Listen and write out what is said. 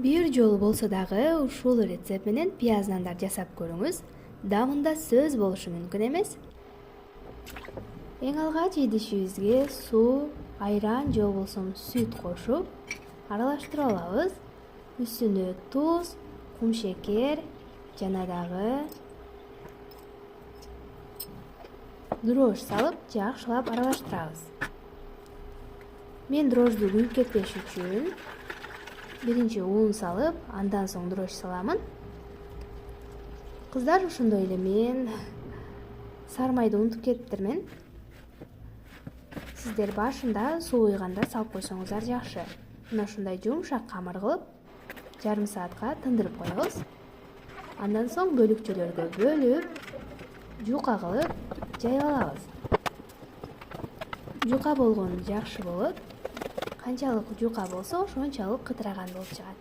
Бир жолу болсо дагы ушул рецепт менен пияз нандар жасап көрүңүз. Дамында сөз болушу мүмкүн эмес. Эң алгач идишибизге суу, айран же болбосо сүт кошуп, аралаштырып алабыз. Үстүнө туз, кумшекер жана дагы дрожж салып, жакшылап аралаштырабыз. Мен дрожжду күйүп кетпеш үчүн биринчи un салып, андан соң дрожж саламын. Кыздар, ошондой эле мен сармайды унутуп кетиптирмин. Сиздер башында суу уйганда салып койсоңуздар жакшы. Мына ушундай жумшак камыр кылып, жарым саатка тындырып коебуз. Андан соң бөлүкчөлөргө бөлүп, жука кылып жайып алабыз. Жука болгону жакшы болот. Канчалык жука болсо, ошончолук кытыраган болуп чыгат.